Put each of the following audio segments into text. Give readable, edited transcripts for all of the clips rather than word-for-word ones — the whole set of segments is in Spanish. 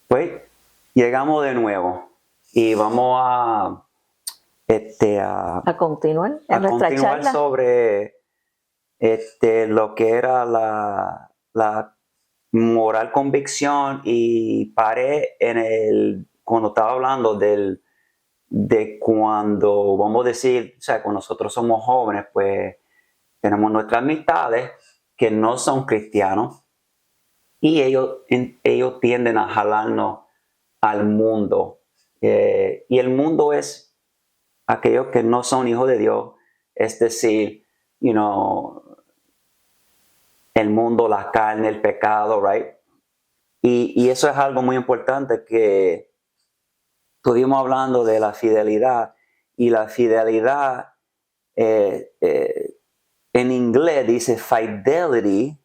Pues llegamos de nuevo y vamos a continuar en nuestra continuar charla. sobre lo que era la moral convicción, y paré cuando estaba hablando de cuando, vamos a decir, o sea, cuando nosotros somos jóvenes, pues tenemos nuestras amistades que no son cristianos y ellos tienden a jalarnos al mundo. Y el mundo es aquellos que no son hijos de Dios, es decir, el mundo, la carne, el pecado, right? Y eso es algo muy importante, que estuvimos hablando de la fidelidad, y la fidelidad en inglés dice fidelity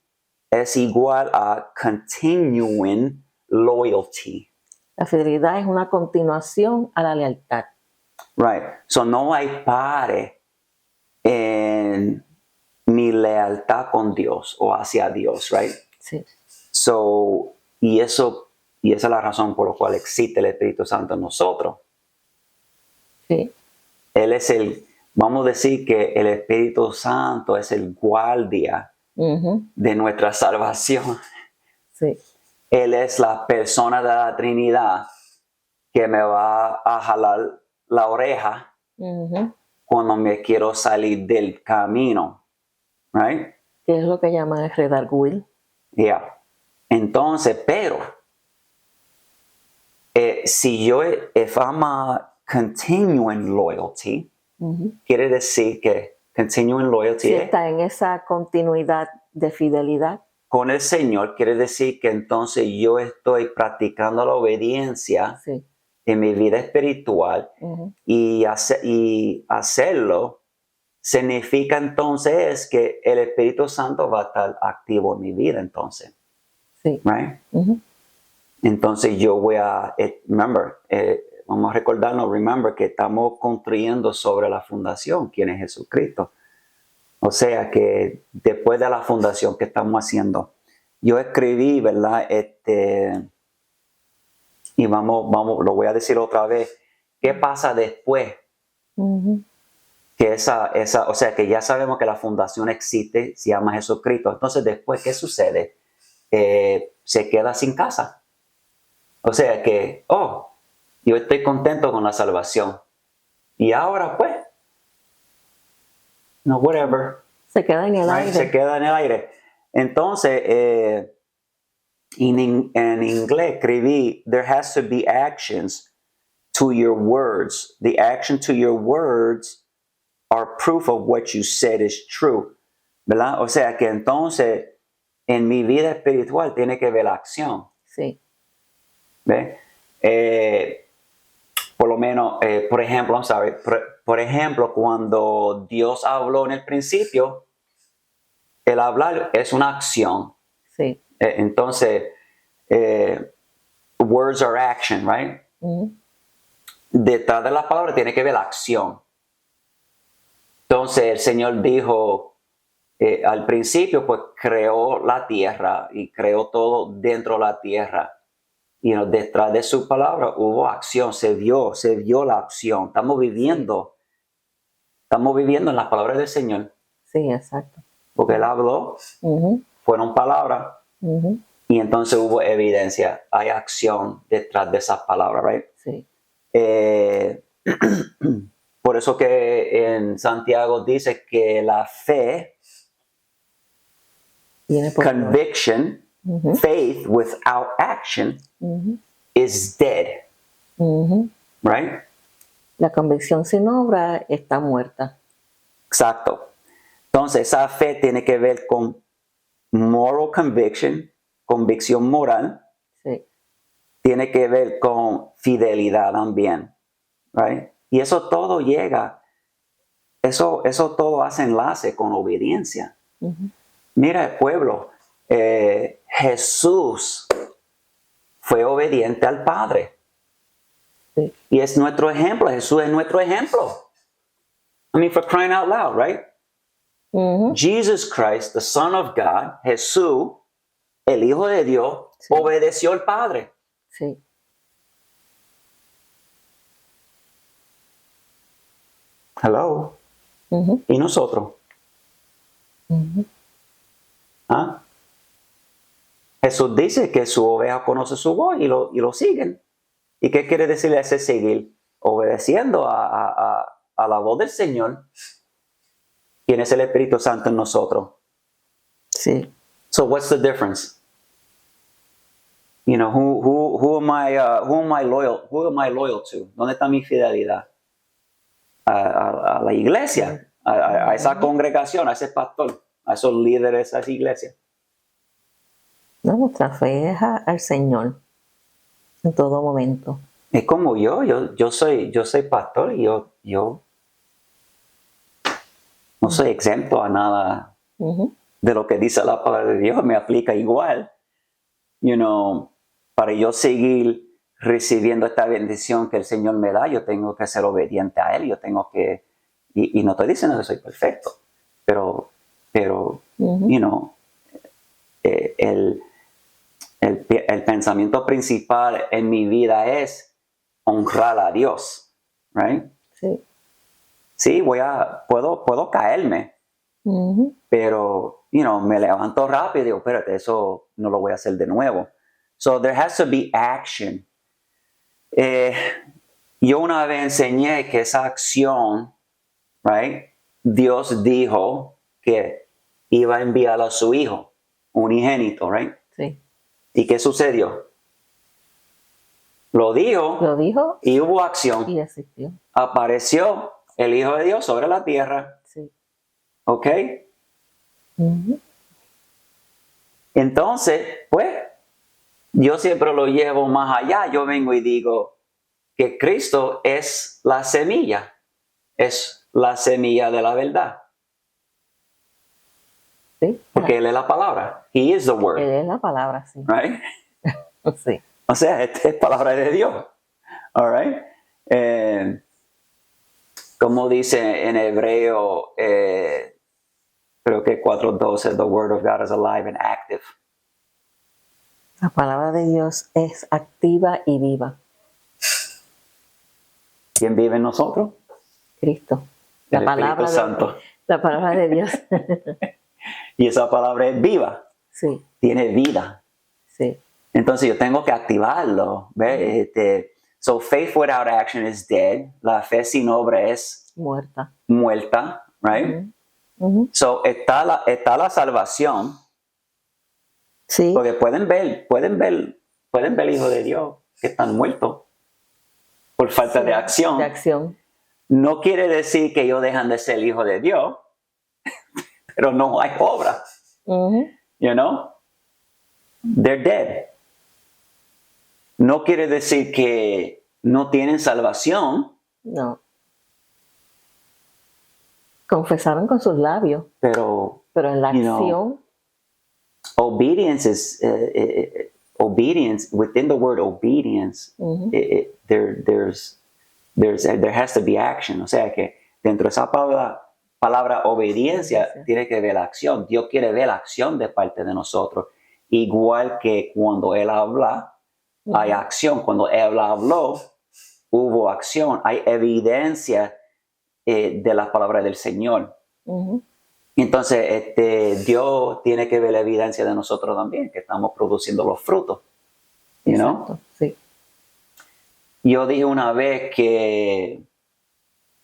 es igual a continuing loyalty. La fidelidad es una continuación a la lealtad. Right. So no hay pare en mi lealtad con Dios o hacia Dios, right? Sí. So, y esa es la razón por la cual existe el Espíritu Santo en nosotros. Sí. Él es vamos a decir que el Espíritu Santo es el guardia de nuestra salvación. Sí. Él es la persona de la Trinidad que me va a jalar la oreja cuando me quiero salir del camino, right? Que es lo que llaman el redarguir. Yeah. Entonces, pero si yo, if I'm continuing loyalty, quiere decir que continuing loyalty Si está en esa continuidad de fidelidad con el Señor, quiere decir que entonces yo estoy practicando la obediencia en mi vida espiritual, y hacerlo significa entonces que el Espíritu Santo va a estar activo en mi vida entonces. Sí. Right? Entonces yo voy a, vamos a recordarnos, que estamos construyendo sobre la fundación, quien es Jesucristo. O sea que después de la fundación que estamos haciendo, yo escribí, ¿verdad? Y vamos, lo voy a decir otra vez. ¿Qué pasa después? Que o sea, que ya sabemos que la fundación existe, se llama Jesucristo. Entonces, después, ¿qué sucede? Se queda sin casa. O sea que, yo estoy contento con la salvación. Y ahora, pues, no, whatever. Se queda en el aire. Se queda en el aire. Entonces, en inglés escribí, there has to be actions to your words. The action to your words are proof of what you said is true. ¿Verdad? O sea que entonces, en mi vida espiritual tiene que ver la acción. Sí. ¿Ve? Por lo menos, por ejemplo, por ejemplo, cuando Dios habló en el principio, el hablar es una acción. Sí. Entonces, words are action, right? Detrás de la palabra tiene que ver la acción. Entonces, el Señor dijo, al principio, pues creó la tierra y creó todo dentro de la tierra. Y detrás de su palabra hubo acción, se vio la acción. Estamos viviendo en las palabras del Señor. Sí, exacto. Porque Él habló, fueron palabras, y entonces hubo evidencia. Hay acción detrás de esas palabras, right? Sí. Por eso que en Santiago dice que la fe, conviction, faith without action is dead. Right? La convicción sin obra está muerta. Exacto. Entonces, esa fe tiene que ver con moral conviction, convicción moral. Sí. Tiene que ver con fidelidad también. Right? Y eso todo llega, eso todo hace enlace con obediencia. Mira el pueblo, Jesús fue obediente al Padre. Sí. Y es nuestro ejemplo, Jesús es nuestro ejemplo. I mean, for crying out loud, right? Jesus Christ, the Son of God, Jesús, el Hijo de Dios, obedeció al Padre. Sí. Hello. Ujú, ¿Y nosotros? ujú. ¿Ah? Jesús dice que su oveja conoce su voz y lo siguen. ¿Y qué quiere decir ese seguir? Obedeciendo a la voz del Señor. ¿Quién es el Espíritu Santo en nosotros? Sí. So what's the difference? You know, who am I loyal to? ¿Dónde está mi fidelidad? A la iglesia, a esa congregación, a ese pastor, a esos líderes de esa iglesia. No, nuestra fe es al Señor en todo momento. Es como yo soy pastor y yo no soy exento a nada Ujú. de lo que dice la palabra de Dios, me aplica igual. You know, para yo seguir recibiendo esta bendición que el Señor me da, yo tengo que ser obediente a Él, yo tengo que, y no estoy diciendo que soy perfecto, pero Ujú. you know, el pensamiento principal en mi vida es honrar a Dios, right? Sí. Sí, puedo caerme, Ujú. pero, you know, me levanto rápido y digo, espérate, eso no lo voy a hacer de nuevo. So there has to be action. Yo una vez enseñé que esa acción, right? Dios dijo que iba a enviar a su hijo, unigénito, right? Sí. ¿Y qué sucedió? Lo dijo Lo dijo y hubo acción. y existió. Apareció el Hijo de Dios sobre la tierra, Sí. ¿ok? Ujú. Entonces, pues, yo siempre lo llevo más allá. Yo vengo y digo que Cristo es la semilla de la verdad, Sí. porque Él es la palabra. He is the word, Él es la palabra, sí. right? Sí. O sea, esta es palabra de Dios, all right? Como dice en hebreo, creo que 4:12, the word of God is alive and active. La palabra de Dios es activa y viva. ¿Quién vive en nosotros? Cristo. El Espíritu Santo. La palabra de Dios. Y esa palabra es viva, Sí. tiene vida. Sí. Entonces yo tengo que activarlo. ¿Ves? So faith without action is dead. La fe sin obra es Muerta. muerta, right? Ujú. So está la salvación, Sí. porque pueden ver hijos de Dios que están muertos por falta Sí, de acción. de acción. No quiere decir que ellos dejan de ser hijos de Dios, pero no hay obra. Ujú. You know? They're dead. No quiere decir que no tienen salvación, No. Confesaron con sus labios, pero pero en la you know, acción, obedience is obedience. Within the word obedience, ujú, there has to be action. O sea que dentro de esa palabra obediencia Obediencia. tiene que ver la acción. Dios quiere ver la acción de parte de nosotros. Igual que cuando Él habla, hay acción. Cuando Él habló, hubo acción. Hay evidencia de las palabras del Señor. ujú, Entonces, Dios tiene que ver la evidencia de nosotros también, que estamos produciendo los frutos. You know? exacto, sí. Yo dije una vez que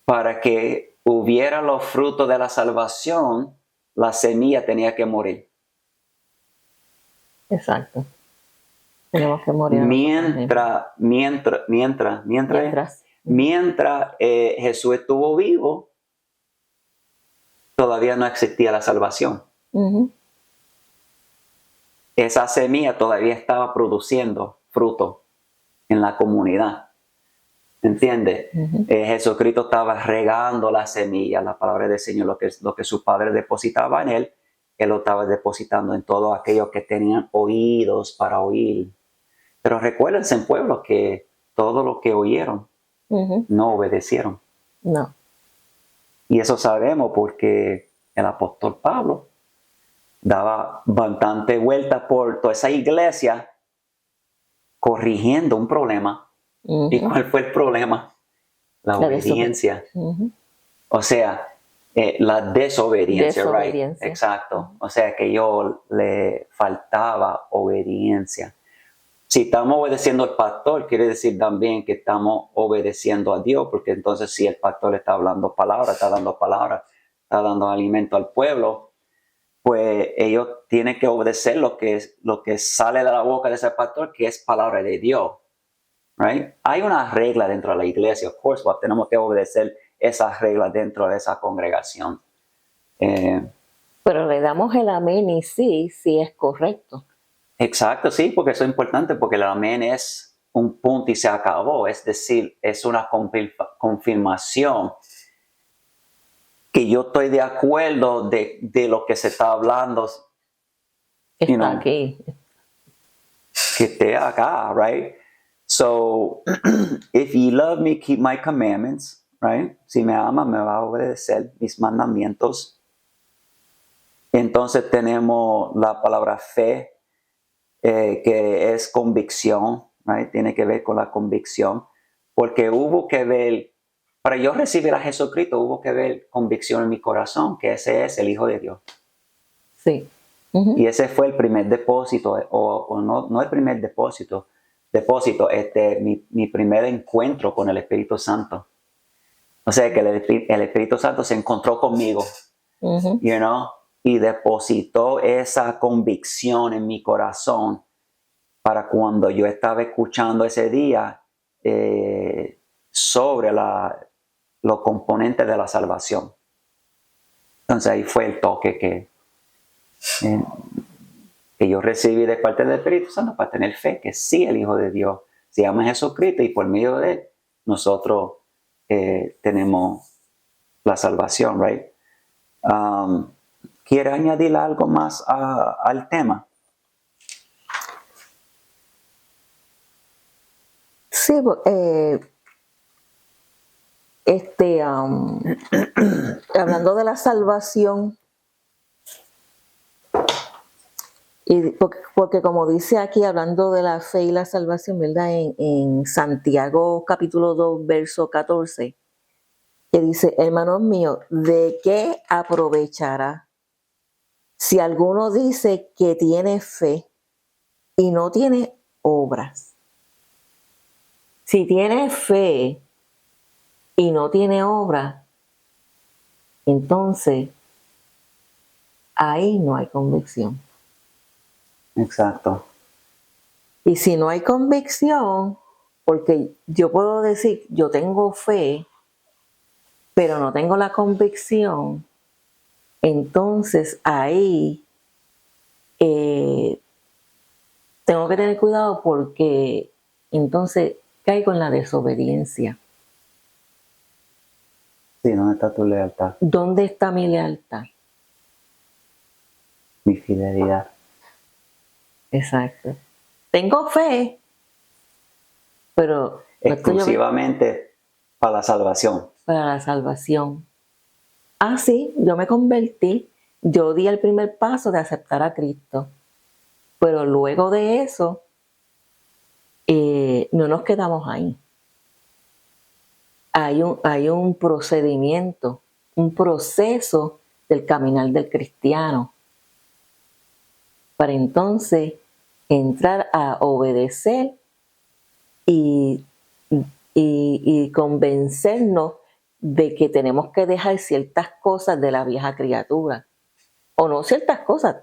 para que hubiera los frutos de la salvación, la semilla tenía que morir. Exacto. Tenemos que morir a nosotros mismos. Mientras Jesús estuvo vivo, todavía no existía la salvación. Ujú, Esa semilla todavía estaba produciendo fruto en la comunidad. ¿Entiendes? ujú. Jesucristo estaba regando la semilla, la palabra del Señor, lo que su Padre depositaba en Él lo estaba depositando en todos aquellos que tenían oídos para oír. Pero recuérdense en pueblo que todo lo que oyeron Ujú. no obedecieron. No. Y eso sabemos porque el apóstol Pablo daba bastante vuelta por toda esa iglesia corrigiendo un problema. ¿Y Ujú. cuál fue el problema? La La obediencia. Ujú. O sea, la desobediencia, Desobediencia. right? Exacto. O sea, que yo le faltaba obediencia. Si estamos obedeciendo al pastor, quiere decir también que estamos obedeciendo a Dios, porque entonces si el pastor está hablando palabras, está dando alimento al pueblo, pues ellos tienen que obedecer lo que sale de la boca de ese pastor, que es palabra de Dios. Right? Hay una regla dentro de la iglesia, of course, but tenemos que obedecer esas reglas dentro de esa congregación. Pero le damos el amén y sí es correcto. Exacto, sí, porque eso es importante, porque el amén es un punto y se acabó, es decir, es una confirmación que yo estoy de acuerdo de lo que se está hablando, Está aquí. que esté acá, right? So, if you love me, keep my commandments, right? Si me ama, me va a obedecer mis mandamientos. Entonces tenemos la palabra fe, que es convicción, right? Tiene que ver con la convicción, porque hubo que ver, para yo recibir a Jesucristo, hubo que ver convicción en mi corazón, que ese es el Hijo de Dios. Sí. Y ese fue el primer depósito, o no el primer depósito, mi primer encuentro con el Espíritu Santo. O sea que el Espíritu Santo se encontró conmigo, you know, y depositó esa convicción en mi corazón para cuando yo estaba escuchando ese día sobre los componentes de la salvación. Entonces ahí fue el toque que yo recibí de parte del Espíritu Santo para tener fe que sí, el Hijo de Dios se llama Jesucristo y por medio de él nosotros tenemos la salvación, right? ¿Quiere añadir algo más al tema? Sí, hablando de la salvación, y porque como dice aquí, hablando de la fe y la salvación, ¿verdad? En Santiago capítulo 2, verso 14, que dice, hermanos míos, ¿de qué aprovechará si alguno dice que tiene fe y no tiene obras? Si tiene fe y no tiene obras, entonces ahí no hay convicción. Exacto. Y si no hay convicción, porque yo puedo decir, yo tengo fe, pero no tengo la convicción, entonces ahí tengo que tener cuidado porque entonces caigo en la desobediencia. Sí, ¿dónde está tu lealtad? ¿Dónde está mi lealtad? Mi fidelidad. Exacto. Tengo fe, pero no exclusivamente para la salvación. Para la salvación. Ah, sí, yo me convertí, yo di el primer paso de aceptar a Cristo, pero luego de eso no nos quedamos ahí. Hay un procedimiento, un proceso del caminar del cristiano para entonces entrar a obedecer y convencernos de que tenemos que dejar ciertas cosas de la vieja criatura. O no ciertas cosas,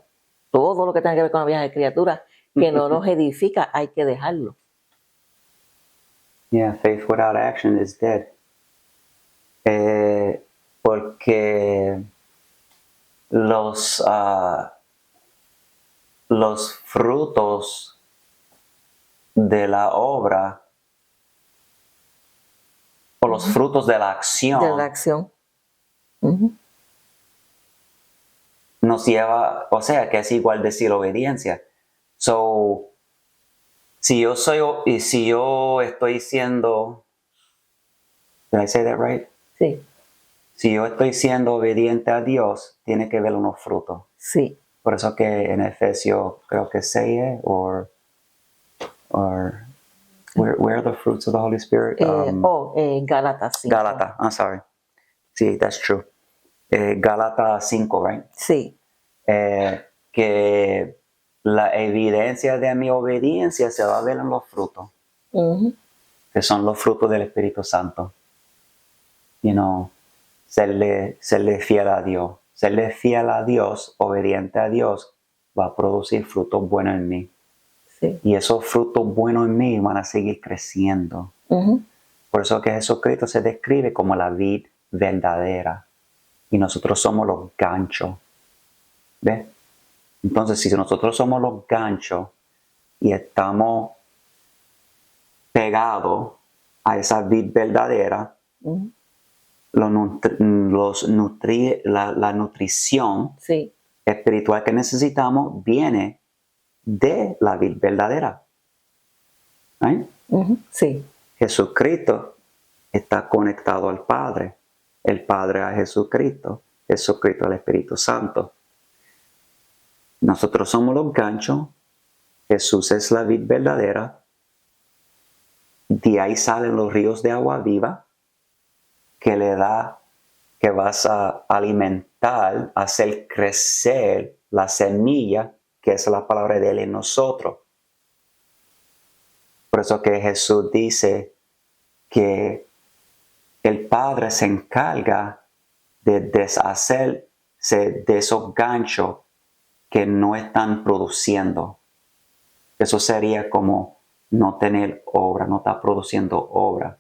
todo lo que tenga que ver con la vieja criatura, que no nos edifica, hay que dejarlo. Yeah, faith without action is dead. Porque los frutos de la obra o los frutos de la acción, nos lleva, o sea, que es igual decir obediencia. So, si yo estoy siendo, did I say that right? Sí. Si yo estoy siendo obediente a Dios, tiene que ver unos frutos. Sí. Por eso que en Efesios, creo que 6, or where are the fruits of the Holy Spirit? Gálatas 5. Gálatas, I'm sorry. Sí, that's true. Gálatas 5, right? Sí. Que la evidencia de mi obediencia se va a ver en los frutos, Ujú. que son los frutos del Espíritu Santo. Serle fiel a Dios. Serle fiel a Dios, obediente a Dios, va a producir frutos buenos en mí. Sí. Y esos frutos buenos en mí van a seguir creciendo. Ujú. Por eso que Jesucristo se describe como la vid verdadera. Y nosotros somos los ganchos. ¿Ves? Entonces, si nosotros somos los ganchos y estamos pegados a esa vid verdadera, Ujú. la nutrición Sí. espiritual que necesitamos viene de la vid verdadera. ¿Right? Ujú. Sí. Jesucristo está conectado al Padre, el Padre a Jesucristo, Jesucristo al Espíritu Santo. Nosotros somos los ganchos, Jesús es la vid verdadera, de ahí salen los ríos de agua viva que vas a alimentar, hacer crecer la semilla, que es la palabra de Él en nosotros. Por eso que Jesús dice que el Padre se encarga de deshacerse de esos ganchos que no están produciendo. Eso sería como no tener obra, no estar produciendo obra.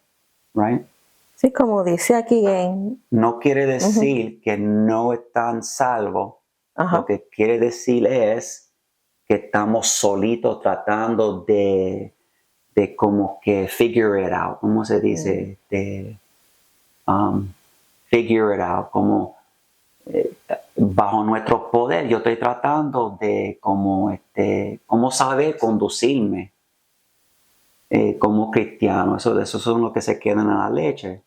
Right? Sí, como dice aquí en... No quiere decir que no están salvos. Ajá. Lo que quiere decir es que estamos solitos tratando de como que figure it out. ¿Cómo se dice? De figure it out. Como bajo nuestro poder. Yo estoy tratando de como saber conducirme como cristiano. Eso son los que se quedan en la leche.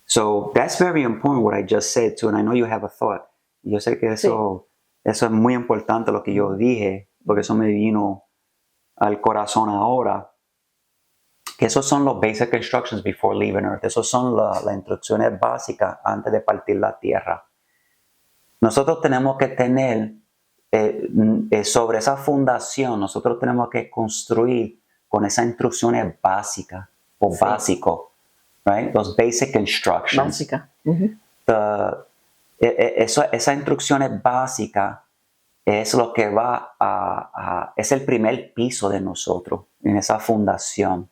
So that's very important what I just said too, and I know you have a thought. Yo sé que eso es muy importante lo que yo dije, porque eso me vino al corazón ahora. Que esos son los basic instructions before leaving Earth. Esos son las instrucciones básicas antes de partir la tierra. Nosotros tenemos que tener sobre esa fundación, nosotros tenemos que construir con esas instrucciones básicas o básico. Right? Those basic instructions. Básica. Ujú. Esas instrucciones básicas es lo que es el primer piso de nosotros en esa fundación.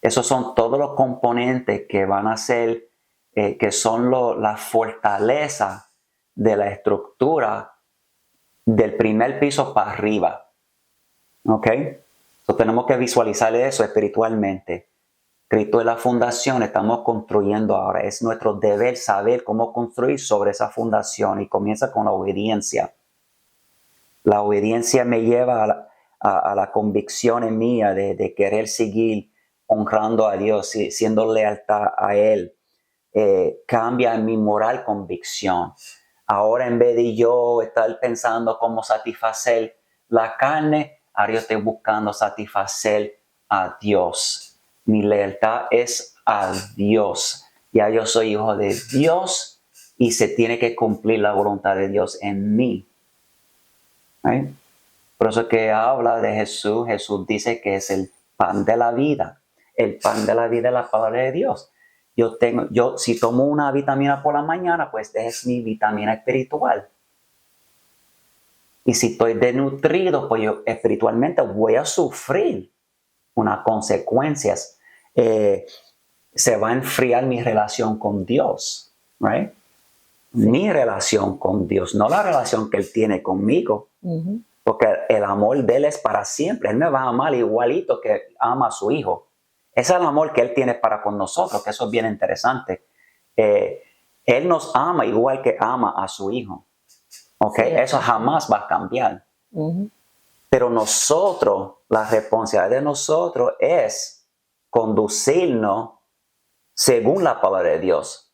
Esos son todos los componentes que van a ser, que son la fortaleza de la estructura del primer piso para arriba. ¿Ok? So, tenemos que visualizar eso espiritualmente. Cristo es la fundación, estamos construyendo ahora. Es nuestro deber saber cómo construir sobre esa fundación y comienza con la obediencia. La obediencia me lleva a la convicción en mía de querer seguir honrando a Dios, siendo lealtad a Él. Cambia mi moral convicción. Ahora en vez de yo estar pensando cómo satisfacer la carne, ahora yo estoy buscando satisfacer a Dios. Mi lealtad es a Dios. Ya yo soy hijo de Dios y se tiene que cumplir la voluntad de Dios en mí. ¿Right? Por eso que habla de Jesús, Jesús dice que es el pan de la vida. El pan de la vida es la palabra de Dios. Si tomo una vitamina por la mañana, pues es mi vitamina espiritual. Y si estoy desnutrido, pues yo espiritualmente voy a sufrir unas consecuencias. Se va a enfriar mi relación con Dios, right? Sí. Mi relación con Dios, no la relación que Él tiene conmigo. Uh-huh. Porque el amor de Él es para siempre. Él me va a amar igualito que ama a su hijo. Ese es el amor que Él tiene para con nosotros, que eso es bien interesante. Él nos ama igual que ama a su hijo. ¿Okay? Sí. Eso jamás va a cambiar. Uh-huh. Pero nosotros, la responsabilidad de nosotros es conducirnos según la palabra de Dios.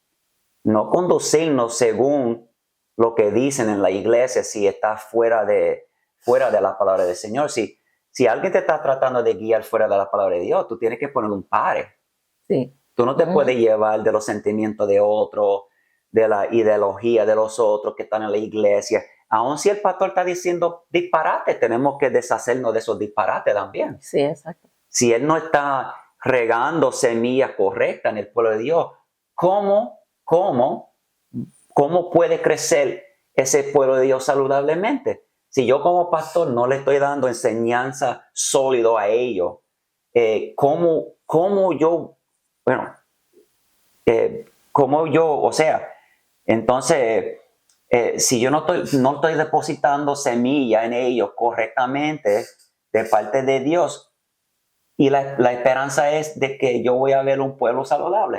No conducirnos según lo que dicen en la iglesia si está fuera de la palabra del Señor. Si alguien te está tratando de guiar fuera de la palabra de Dios, tú tienes que poner un pare. Sí. Tú no te puedes llevar de los sentimientos de otros, de la ideología de los otros que están en la iglesia. Aun si el pastor está diciendo disparate, tenemos que deshacernos de esos disparates también. Sí, exacto. Si él no está regando semillas correctas en el pueblo de Dios, ¿cómo puede crecer ese pueblo de Dios saludablemente? Si yo como pastor no le estoy dando enseñanza sólida a ellos, o sea, entonces, si yo no estoy depositando semilla en ellos correctamente de parte de Dios, y la esperanza es de que yo voy a ver un pueblo saludable.